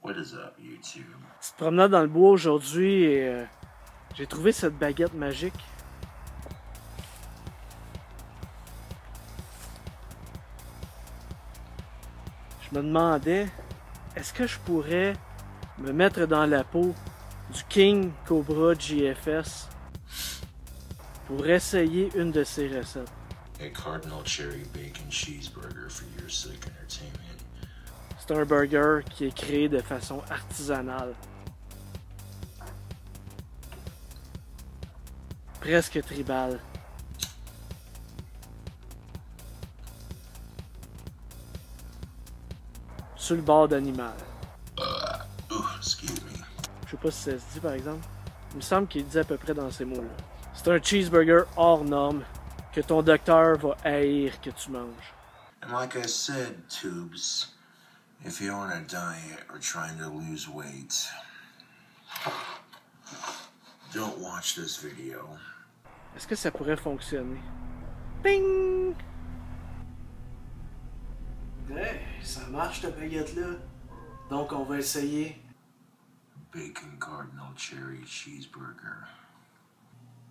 What is up, YouTube? Se promenant dans le bois aujourd'hui et j'ai trouvé cette baguette magique. Je me demandais, est-ce que je pourrais me mettre dans la peau du King Cobra GFS pour essayer une de ses recettes? A Cardinal Cherry Bacon Cheeseburger for your sick entertainment. C'est un burger qui est créé de façon artisanale. Presque tribal. Sur le bord d'animal. Excuse me. Je sais pas si ça se dit par exemple. Il me semble qu'il dit à peu près dans ces mots-là. C'est un cheeseburger hors norme que ton docteur va haïr que tu manges. And like I said, Tubes, if you're on a diet or trying to lose weight, don't watch this video. Est-ce que ça pourrait fonctionner? Ping! Hey, ça marche cette baguette-là. Donc on va essayer. Bacon Cardinal Cherry Cheeseburger.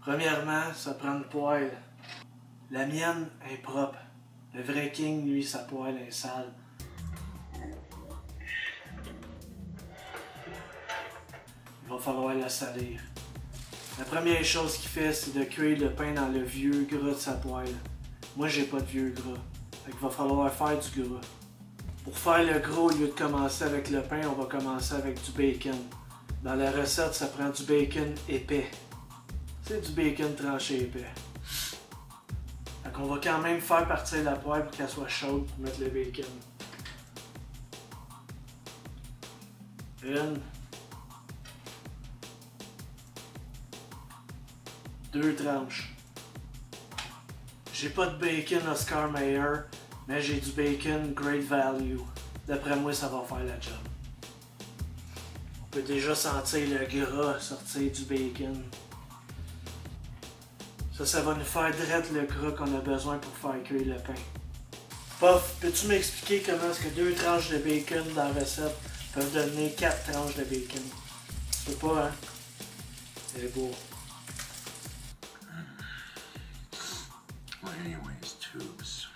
Premièrement, ça prend une poêle. La mienne est propre. Le vrai King, lui, sa poêle est sale. Il va falloir la salir. La première chose qu'il fait, c'est de cuire le pain dans le vieux gras de sa poêle. Moi, j'ai pas de vieux gras. Fait qu'il va falloir faire du gras. Pour faire le gras, au lieu de commencer avec le pain, on va commencer avec du bacon. Dans la recette, ça prend du bacon épais. C'est du bacon tranché épais. Fait qu'on va quand même faire partir la poêle pour qu'elle soit chaude pour mettre le bacon. Une. 2 tranches. J'ai pas de bacon Oscar Mayer, mais j'ai du bacon Great Value. D'après moi, ça va faire la job. On peut déjà sentir le gras sortir du bacon. Ça va nous faire direct le gras qu'on a besoin pour faire cuire le pain. Puff, peux-tu m'expliquer comment est-ce que 2 tranches de bacon dans la recette peuvent donner 4 tranches de bacon? Je peux pas, hein? C'est beau. Well, anyways, Tubes.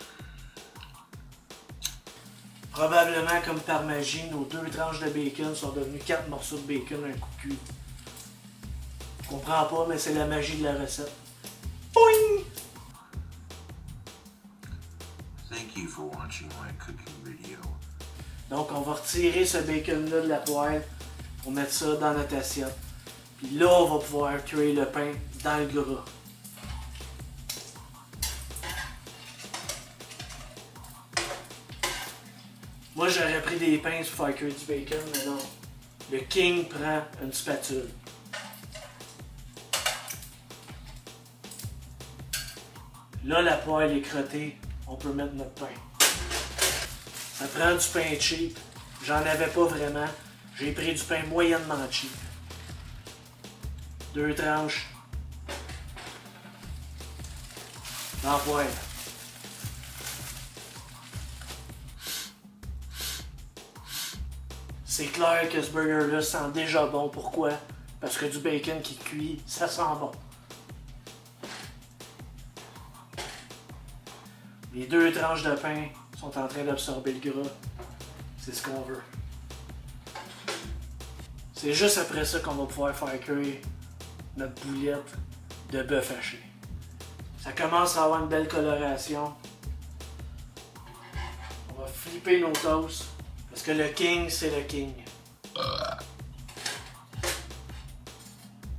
Probablement comme par magie, nos 2 tranches de bacon sont devenues 4 morceaux de bacon un coup de cul. Je comprends pas, mais c'est la magie de la recette. Boing! Thank you for watching my cooking video. Donc on va retirer ce bacon-là de la poêle pour mettre ça dans notre assiette. Puis là, on va pouvoir cuire le pain dans le gras. Moi, j'aurais pris des pinces pour faire cuire du bacon, mais non. Le King prend une spatule. Là, la poêle est crottée, on peut mettre notre pain. Ça prend du pain cheap. J'en avais pas vraiment. J'ai pris du pain moyennement cheap. 2 tranches. Dans la poêle. C'est clair que ce burger-là sent déjà bon. Pourquoi? Parce que du bacon qui cuit, ça sent bon. Les 2 tranches de pain sont en train d'absorber le gras. C'est ce qu'on veut. C'est juste après ça qu'on va pouvoir faire cuire notre boulette de bœuf haché. Ça commence à avoir une belle coloration. On va flipper nos toasts. Parce que le King, c'est le King.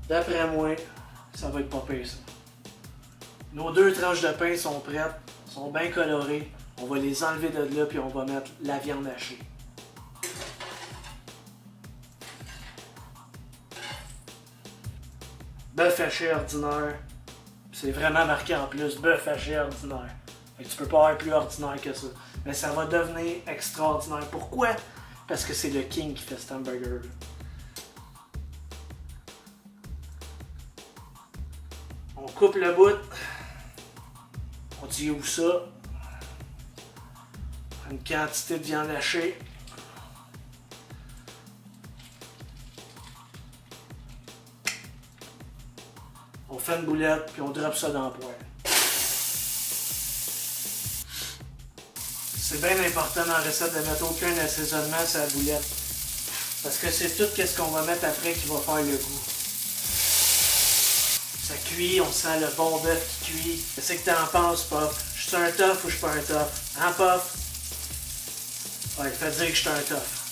D'après moi, ça va être pas pire ça. Nos 2 tranches de pain sont prêtes, sont bien colorées. On va les enlever de là puis on va mettre la viande hachée. Bœuf haché ordinaire. C'est vraiment marqué en plus, bœuf haché ordinaire. Fait que tu peux pas avoir plus ordinaire que ça. Mais ça va devenir extraordinaire. Pourquoi? Parce que c'est le King qui fait cet hamburger. On coupe le bout. On dit où ça? Une quantité de viande hachée. On fait une boulette, puis on drop ça dans le poêle. C'est bien important dans la recette de mettre aucun assaisonnement sur la boulette. Parce que c'est tout ce qu'on va mettre après qui va faire le goût. Ça cuit, on sent le bon bœuf qui cuit. Qu'est-ce que t'en penses, Puff? Je suis un tough ou je suis pas un tough? Hein, Puff? Ouais, il fait dire que je suis un tough.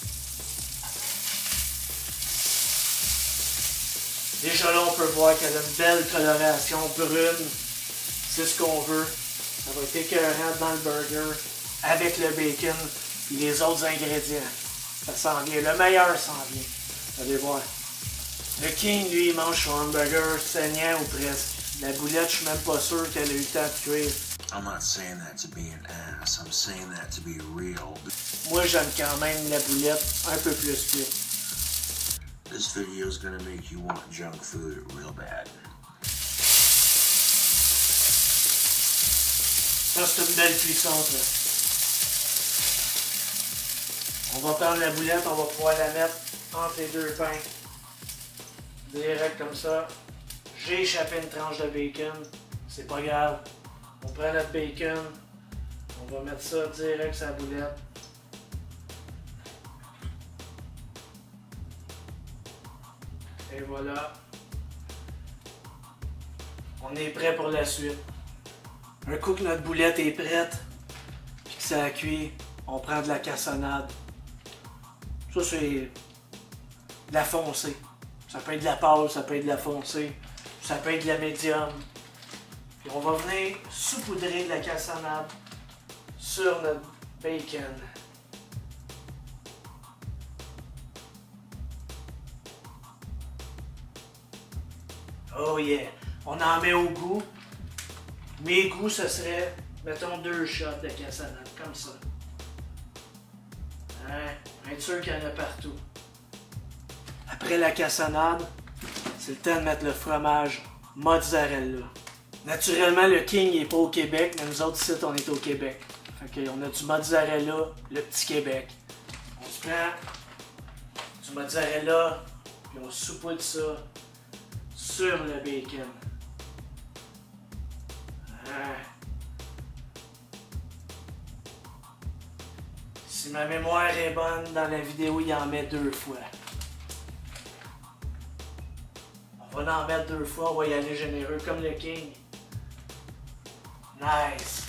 Déjà là, on peut voir qu'elle a une belle coloration brune. C'est ce qu'on veut. Ça va être écœurant dans le burger avec le bacon et les autres ingrédients. Ça s'en vient. Le meilleur s'en vient. Allez voir. Le King, lui, il mange son hamburger saignant ou presque. La boulette, je suis même pas sûr qu'elle a eu le temps de cuire. I'm not saying that to be an ass. I'm saying that to be real. Moi, j'aime quand même la boulette un peu plus cuite. This video is gonna make you want junk food real bad. Ça, c'est une belle cuisson, ça. On va prendre la boulette, on va pouvoir la mettre entre les deux pains. Direct comme ça. J'ai échappé une tranche de bacon. C'est pas grave. On prend notre bacon. On va mettre ça direct sur la boulette. Et voilà. On est prêt pour la suite. Un coup que notre boulette est prête, puis que ça a cuit, on prend de la cassonade. Ça, c'est de la foncée. Ça peut être de la pâle, ça peut être de la foncée, ça peut être de la médium. Puis on va venir saupoudrer de la cassonade sur notre bacon. Oh yeah! On en met au goût. Mes goûts, ce serait, mettons, 2 shots de cassonade, comme ça. Hein? Être sûr qu'il y en a partout. Après la cassonade, c'est le temps de mettre le fromage mozzarella. Naturellement, le King n'est pas au Québec, mais nous autres ici, on est au Québec. Fait qu'on a du mozzarella, le petit Québec. On se prend du mozzarella, puis on saupoudre ça sur le bacon. Si ma mémoire est bonne, dans la vidéo, il en met 2 fois. On va en mettre 2 fois, on va y aller généreux comme le King. Nice!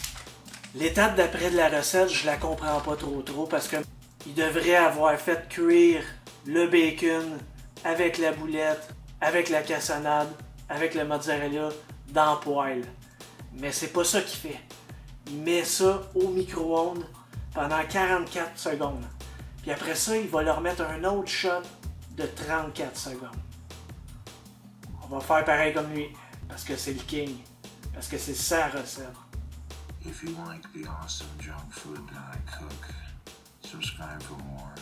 L'étape d'après de la recette, je la comprends pas trop parce que il devrait avoir fait cuire le bacon avec la boulette, avec la cassonade, avec le mozzarella dans le poêle. Mais c'est pas ça qu'il fait. Il met ça au micro-ondes pendant 44 secondes. Puis après ça, il va leur mettre un autre shot de 34 secondes. On va faire pareil comme lui, parce que c'est le King, parce que c'est sa recette. If you like the awesome junk food that I cook, subscribe for more.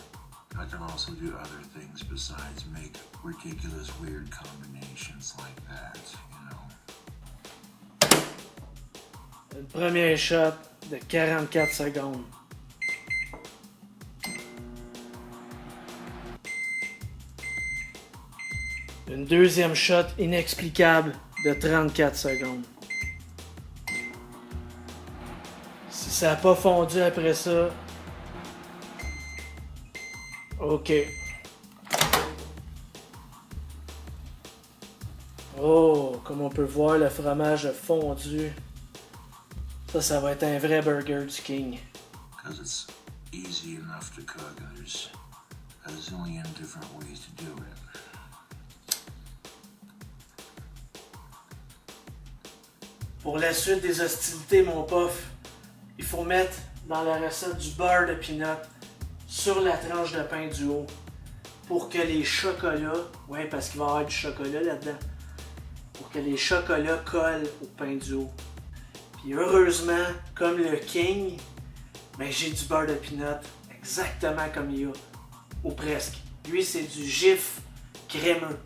I can also do other things besides make ridiculous weird combinations like that, you know. Le premier shot de 44 secondes. Une deuxième shot inexplicable de 34 secondes. Si ça n'a pas fondu après ça, ok. Oh, comme on peut voir, le fromage a fondu. Ça va être un vrai burger du King. Because it's easy enough to cook, and there's a zillion different ways to do it. Pour la suite des hostilités, mon puff, il faut mettre dans la recette du beurre de peanut sur la tranche de pain du haut pour que les chocolats, ouais, parce qu'il va y avoir du chocolat là-dedans, pour que les chocolats collent au pain du haut. Puis heureusement, comme le King, ben j'ai du beurre de peanut exactement comme il y a, ou presque. Lui, c'est du Jif crémeux.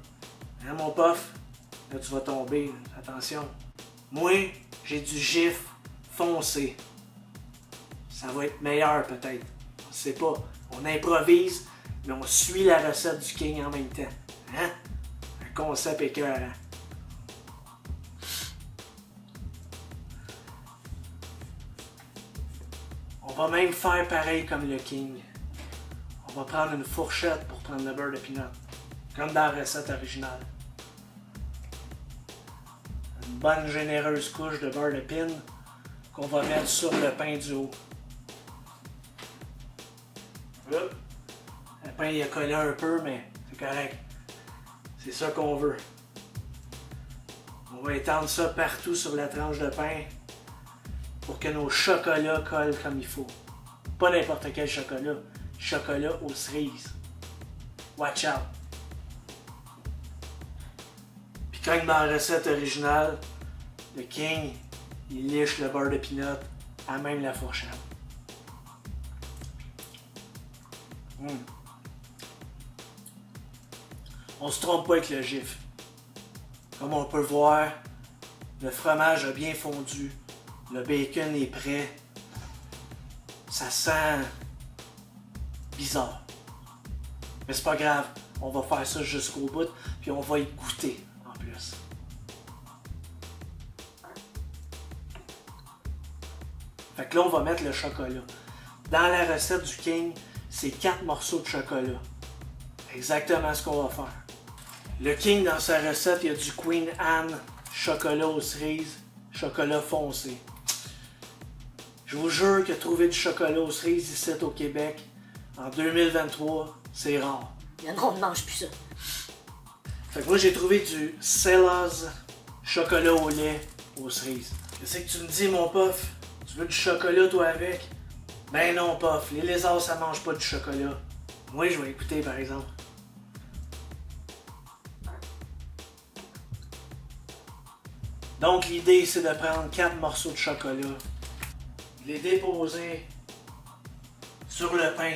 Hein, mon puff? Là, tu vas tomber, attention. Moi, j'ai du Jif foncé. Ça va être meilleur peut-être. On sait pas. On improvise, mais on suit la recette du King en même temps. Hein? Un concept écœurant. va même faire pareil comme le King. On va prendre une fourchette pour prendre le beurre de peanut, comme dans la recette originale. Une bonne généreuse couche de beurre de pin qu'on va mettre sur le pain du haut. Hop. Le pain il a collé un peu, mais c'est correct. C'est ça qu'on veut. On va étendre ça partout sur la tranche de pain pour que nos chocolats collent comme il faut. Pas n'importe quel chocolat. Chocolat aux cerises. Watch out! Puis comme dans la recette originale, le King, il liche le beurre de peanut à même la fourchette. On se trompe pas avec le gif. Comme on peut voir, le fromage a bien fondu, le bacon est prêt. Ça sent bizarre. Mais c'est pas grave, on va faire ça jusqu'au bout, puis on va y goûter en plus. Fait que là, on va mettre le chocolat. Dans la recette du King, c'est 4 morceaux de chocolat. Exactement ce qu'on va faire. Le King, dans sa recette, il y a du Queen Anne, chocolat aux cerises, chocolat foncé. Je vous jure que trouver du chocolat aux cerises ici au Québec, en 2023, c'est rare. Non, on ne mange plus ça. Fait que moi, j'ai trouvé du Sellas chocolat au lait aux cerises. Qu'est-ce que tu me dis, mon Puff? Tu veux du chocolat, toi, avec? Ben non, Puff. Les lézards, ça mange pas du chocolat. Moi, je vais écouter, par exemple. Donc, l'idée, c'est de prendre 4 morceaux de chocolat, de les déposer sur le pain,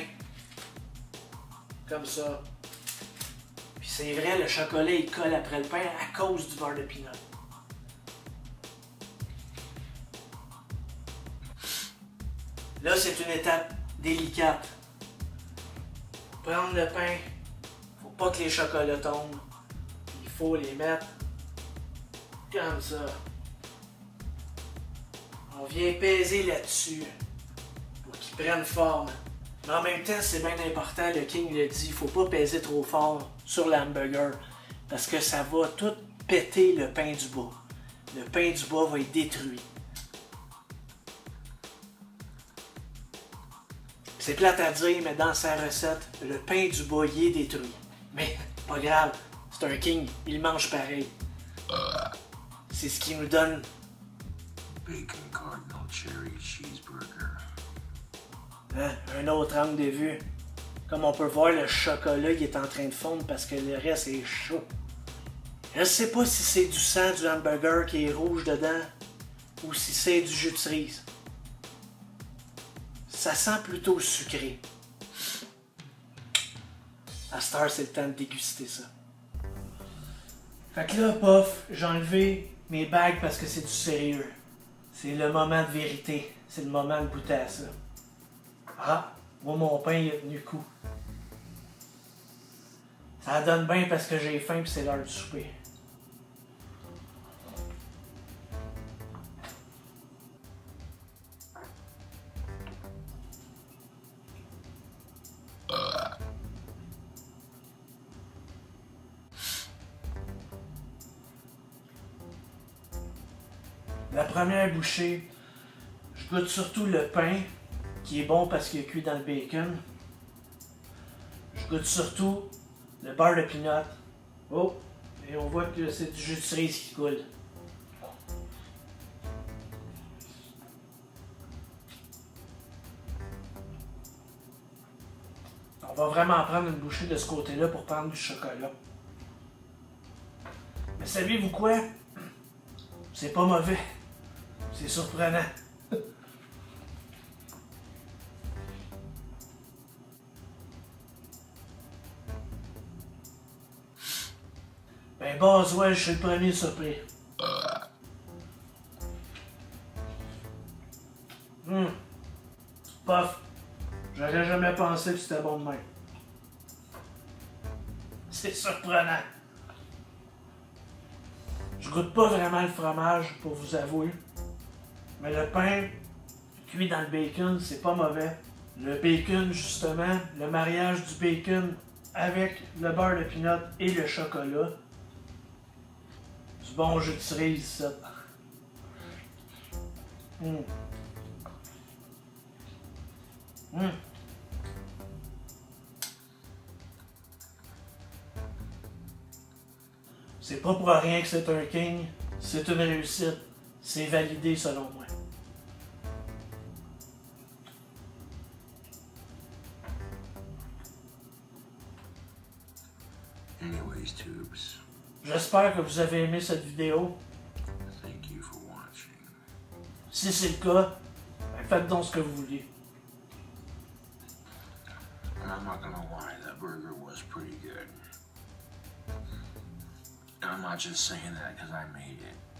comme ça. Puis c'est vrai, le chocolat, il colle après le pain à cause du beurre de peanut. Là, c'est une étape délicate. Prendre le pain, faut pas que les chocolats tombent. Il faut les mettre comme ça. On vient peser là-dessus pour qu'ils prennent forme. Mais en même temps, c'est bien important, le King le dit, il faut pas peser trop fort sur l'hamburger parce que ça va tout péter le pain du bas. Le pain du bas va être détruit. C'est plate à dire, mais dans sa recette, le pain du bas y est détruit. Mais pas grave, c'est un King, il mange pareil. C'est ce qui nous donne Bacon Cardinal Cherry Cheeseburger. un autre angle de vue. Comme on peut voir, le chocolat il est en train de fondre parce que le reste est chaud. Je sais pas si c'est du sang du hamburger qui est rouge dedans ou si c'est du jus de cerise. Ça sent plutôt sucré. À cette heure, c'est le temps de déguster ça. Fait que là, Puff, j'ai enlevé mes bagues parce que c'est du sérieux. C'est le moment de vérité. C'est le moment de goûter à ça. Ah, moi mon pain il a tenu le coup. Ça donne bien parce que j'ai faim et c'est l'heure du souper. La première bouchée, je goûte surtout le pain, qui est bon parce qu'il est cuit dans le bacon. Je goûte surtout le beurre de peanut. Oh, et on voit que c'est du jus de cerise qui coule. On va vraiment prendre une bouchée de ce côté-là pour prendre du chocolat. Mais savez-vous quoi? C'est pas mauvais. C'est surprenant. Ben Boswell, je suis le premier surpris. Puff, j'aurais jamais pensé que c'était bon de même. C'est surprenant. Je goûte pas vraiment le fromage, pour vous avouer. Mais le pain cuit dans le bacon, c'est pas mauvais. Le bacon, justement, le mariage du bacon avec le beurre de pinot et le chocolat. Du bon jus de cerise, ça. C'est pas pour rien que c'est un king, c'est une réussite. C'est validé selon moi. Anyways, Tubes, J'espère que vous avez aimé cette vidéo. thank you for watching. Si c'est le cas, ben faites donc ce que vous voulez. And I'm not gonna lie, that burger was pretty good. And I'm not just saying that because I made it.